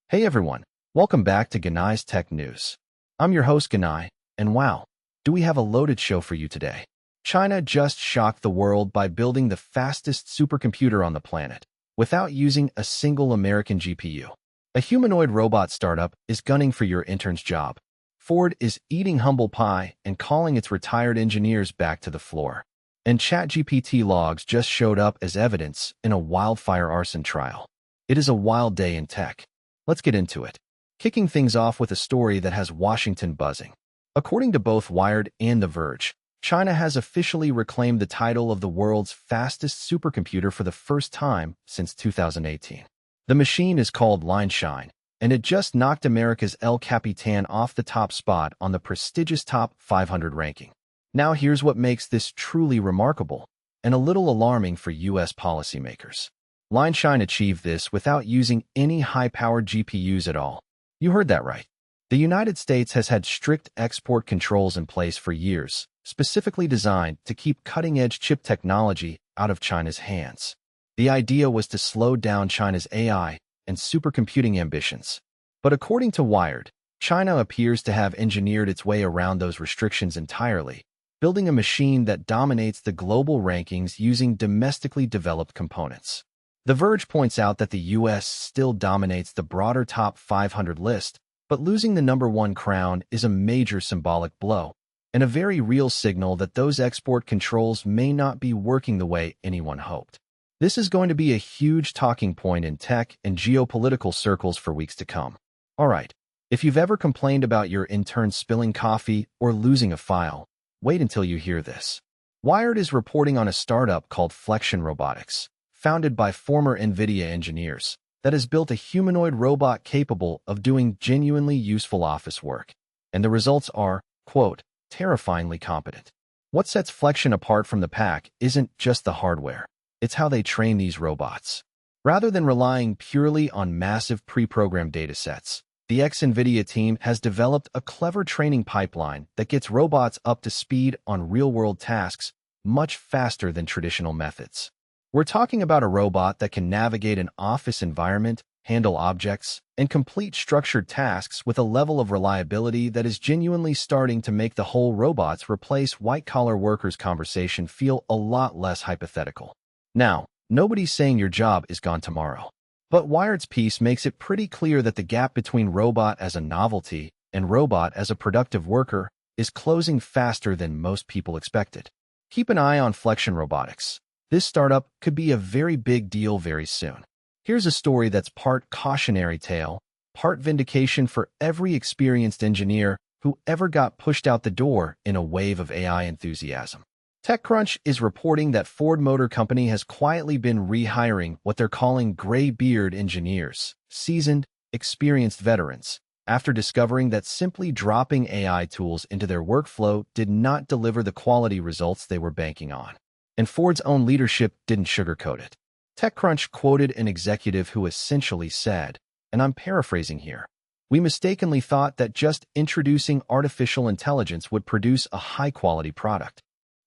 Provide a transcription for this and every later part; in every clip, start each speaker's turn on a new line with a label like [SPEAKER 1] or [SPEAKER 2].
[SPEAKER 1] Hey everyone, welcome back to Genai's Tech News. I'm your host Genai, and wow, do we have a loaded show for you today. China just shocked the world by building the fastest supercomputer on the planet, without using a single American GPU. A humanoid robot startup is gunning for your intern's job. Ford is eating humble pie and calling its retired engineers back to the floor. And ChatGPT logs just showed up as evidence in a wildfire arson trial. It is a wild day in tech. Let's get into it. Kicking things off with a story that has Washington buzzing. According to both Wired and The Verge, China has officially reclaimed the title of the world's fastest supercomputer for the first time since 2018. The machine is called Lineshine, and it just knocked America's El Capitan off the top spot on the prestigious Top 500 ranking. Now here's what makes this truly remarkable, and a little alarming for U.S. policymakers. Lineshine achieved this without using any high-powered GPUs at all. You heard that right. The United States has had strict export controls in place for years, specifically designed to keep cutting-edge chip technology out of China's hands. The idea was to slow down China's AI and supercomputing ambitions. But according to Wired, China appears to have engineered its way around those restrictions entirely, building a machine that dominates the global rankings using domestically developed components. The Verge points out that the U.S. still dominates the broader top 500 list, but losing the #1 crown is a major symbolic blow, and a very real signal that those export controls may not be working the way anyone hoped. This is going to be a huge talking point in tech and geopolitical circles for weeks to come. All right, if you've ever complained about your intern spilling coffee or losing a file, wait until you hear this. Wired is reporting on a startup called Flexion Robotics, founded by former NVIDIA engineers, that has built a humanoid robot capable of doing genuinely useful office work. And the results are, quote, terrifyingly competent. What sets Flexion apart from the pack isn't just the hardware, it's how they train these robots. Rather than relying purely on massive pre-programmed datasets, the ex-NVIDIA team has developed a clever training pipeline that gets robots up to speed on real-world tasks much faster than traditional methods. We're talking about a robot that can navigate an office environment, handle objects, and complete structured tasks with a level of reliability that is genuinely starting to make the whole robots replace white-collar workers conversation feel a lot less hypothetical. Now, nobody's saying your job is gone tomorrow. But Wired's piece makes it pretty clear that the gap between robot as a novelty and robot as a productive worker is closing faster than most people expected. Keep an eye on Flexion Robotics. This startup could be a very big deal very soon. Here's a story that's part cautionary tale, part vindication for every experienced engineer who ever got pushed out the door in a wave of AI enthusiasm. TechCrunch is reporting that Ford Motor Company has quietly been rehiring what they're calling gray-beard engineers, seasoned, experienced veterans, after discovering that simply dropping AI tools into their workflow did not deliver the quality results they were banking on. And Ford's own leadership didn't sugarcoat it. TechCrunch quoted an executive who essentially said, and I'm paraphrasing here, "We mistakenly thought that just introducing artificial intelligence would produce a high-quality product.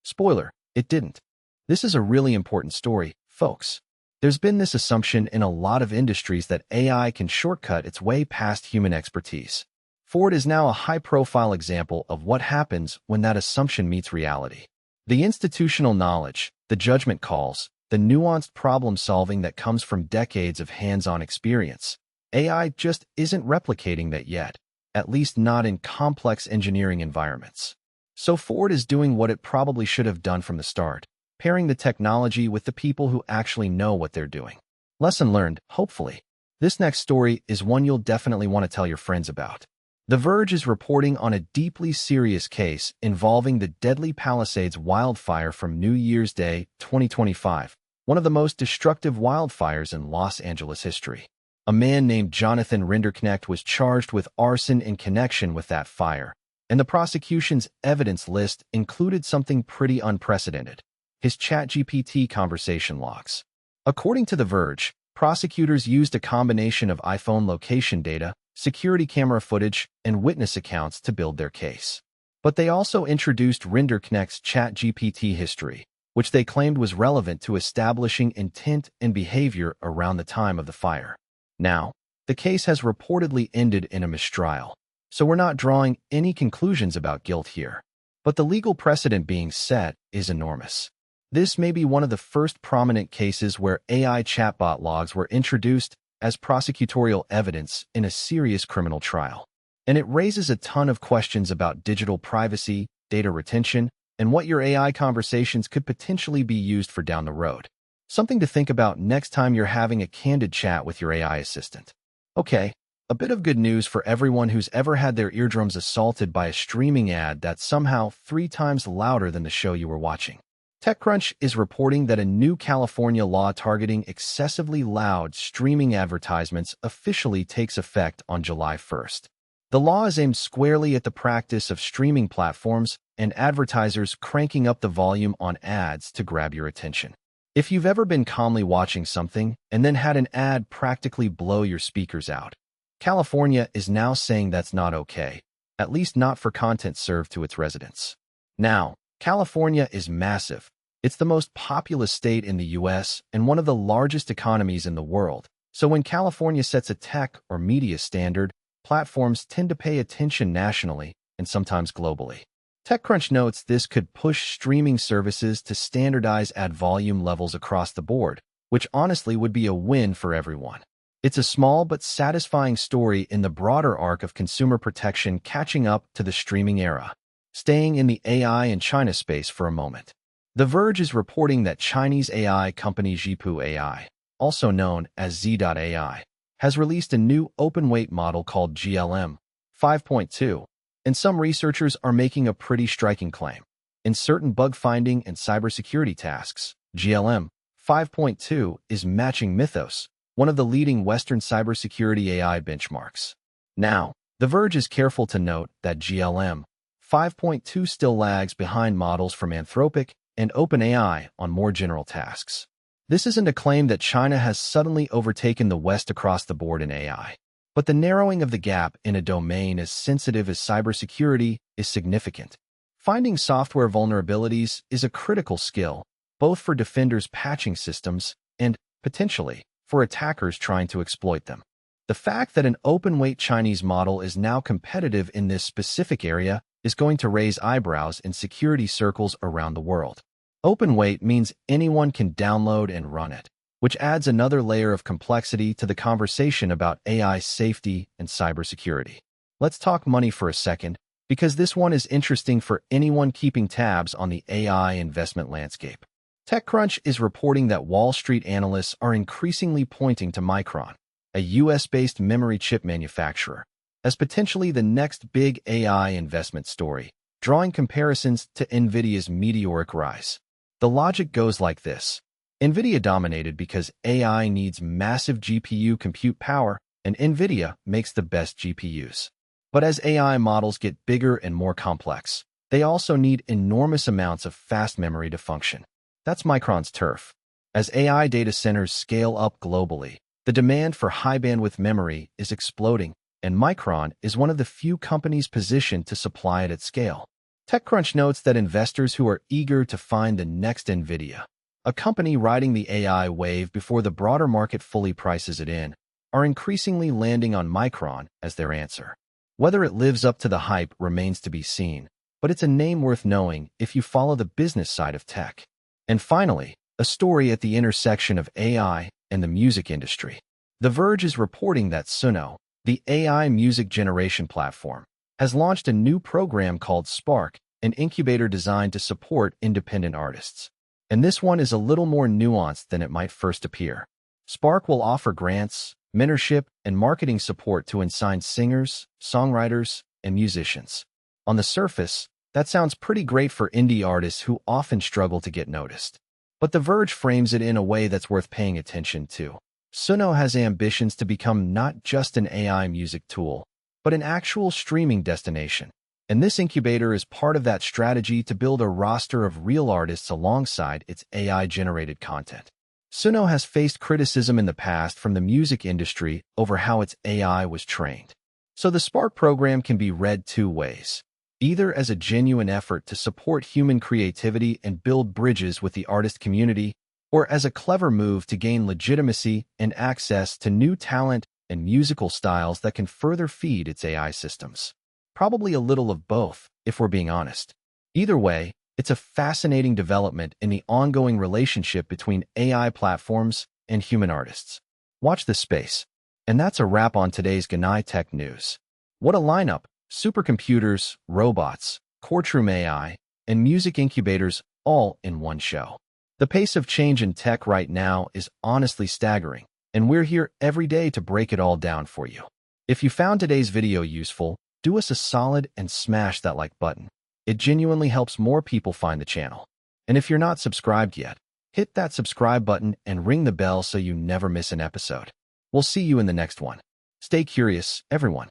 [SPEAKER 1] Spoiler, it didn't." This is a really important story, folks. There's been this assumption in a lot of industries that AI can shortcut its way past human expertise. Ford is now a high-profile example of what happens when that assumption meets reality. The institutional knowledge, the judgment calls, the nuanced problem-solving that comes from decades of hands-on experience. AI just isn't replicating that yet, at least not in complex engineering environments. So Ford is doing what it probably should have done from the start, pairing the technology with the people who actually know what they're doing. Lesson learned, hopefully. This next story is one you'll definitely want to tell your friends about. The Verge is reporting on a deeply serious case involving the deadly Palisades wildfire from New Year's Day 2025, one of the most destructive wildfires in Los Angeles history. A man named Jonathan Rinderknecht was charged with arson in connection with that fire, and the prosecution's evidence list included something pretty unprecedented: his ChatGPT conversation logs. According to The Verge, prosecutors used a combination of iPhone location data, security camera footage, and witness accounts to build their case. But they also introduced Rinderknecht's ChatGPT history, which they claimed was relevant to establishing intent and behavior around the time of the fire. Now, The case has reportedly ended in a mistrial, so we're not drawing any conclusions about guilt here. But the legal precedent being set is enormous. This may be one of the first prominent cases where AI chatbot logs were introduced as prosecutorial evidence in a serious criminal trial. And it raises a ton of questions about digital privacy, data retention, and what your AI conversations could potentially be used for down the road. Something to think about next time you're having a candid chat with your AI assistant. Okay, a bit of good news for everyone who's ever had their eardrums assaulted by a streaming ad that's somehow 3 times louder than the show you were watching. TechCrunch is reporting that a new California law targeting excessively loud streaming advertisements officially takes effect on July 1st. The law is aimed squarely at the practice of streaming platforms and advertisers cranking up the volume on ads to grab your attention. If you've ever been calmly watching something and then had an ad practically blow your speakers out, California is now saying that's not okay, at least not for content served to its residents. Now, California is massive. It's the most populous state in the US and one of the largest economies in the world. So when California sets a tech or media standard, platforms tend to pay attention nationally and sometimes globally. TechCrunch notes this could push streaming services to standardize ad volume levels across the board, which honestly would be a win for everyone. It's a small but satisfying story in the broader arc of consumer protection catching up to the streaming era. Staying in the AI and China space for a moment. The Verge is reporting that Chinese AI company Z.ai, also known as Z.ai, has released a new open-weight model called GLM 5.2, and some researchers are making a pretty striking claim. In certain bug-finding and cybersecurity tasks, GLM 5.2 is matching Mythos, one of the leading Western cybersecurity AI benchmarks. Now, The Verge is careful to note that GLM 5.2 still lags behind models from Anthropic and OpenAI on more general tasks. This isn't a claim that China has suddenly overtaken the West across the board in AI, but the narrowing of the gap in a domain as sensitive as cybersecurity is significant. Finding software vulnerabilities is a critical skill, both for defenders patching systems and, potentially, for attackers trying to exploit them. The fact that an open-weight Chinese model is now competitive in this specific area is going to raise eyebrows in security circles around the world. Open-weight means anyone can download and run it, which adds another layer of complexity to the conversation about AI safety and cybersecurity. Let's talk money for a second, because this one is interesting for anyone keeping tabs on the AI investment landscape. TechCrunch is reporting that Wall Street analysts are increasingly pointing to Micron, a US-based memory chip manufacturer, as potentially the next big AI investment story, drawing comparisons to NVIDIA's meteoric rise. The logic goes like this. NVIDIA dominated because AI needs massive GPU compute power, and NVIDIA makes the best GPUs. But as AI models get bigger and more complex, they also need enormous amounts of fast memory to function. That's Micron's turf. As AI data centers scale up globally, the demand for high-bandwidth memory is exploding, and Micron is one of the few companies positioned to supply it at scale. TechCrunch notes that investors who are eager to find the next NVIDIA, a company riding the AI wave before the broader market fully prices it in, are increasingly landing on Micron as their answer. Whether it lives up to the hype remains to be seen, but it's a name worth knowing if you follow the business side of tech. And finally, a story at the intersection of AI and the music industry. The Verge is reporting that Suno, the AI music generation platform, has launched a new program called Spark, an incubator designed to support independent artists. And this one is a little more nuanced than it might first appear. Spark will offer grants, mentorship, and marketing support to unsigned singers, songwriters, and musicians. On the surface, that sounds pretty great for indie artists who often struggle to get noticed. But The Verge frames it in a way that's worth paying attention to. Suno has ambitions to become not just an AI music tool, but an actual streaming destination. And this incubator is part of that strategy to build a roster of real artists alongside its AI-generated content. Suno has faced criticism in the past from the music industry over how its AI was trained. So the Spark program can be read two ways. Either as a genuine effort to support human creativity and build bridges with the artist community, or as a clever move to gain legitimacy and access to new talent and musical styles that can further feed its AI systems. Probably a little of both, if we're being honest. Either way, it's a fascinating development in the ongoing relationship between AI platforms and human artists. Watch this space. And that's a wrap on today's Genai Tech news. What a lineup! Supercomputers, robots, courtroom AI, and music incubators all in one show. The pace of change in tech right now is honestly staggering, and we're here every day to break it all down for you. If you found today's video useful, do us a solid and smash that like button. It genuinely helps more people find the channel. And if you're not subscribed yet, hit that subscribe button and ring the bell so you never miss an episode. We'll see you in the next one. Stay curious, everyone.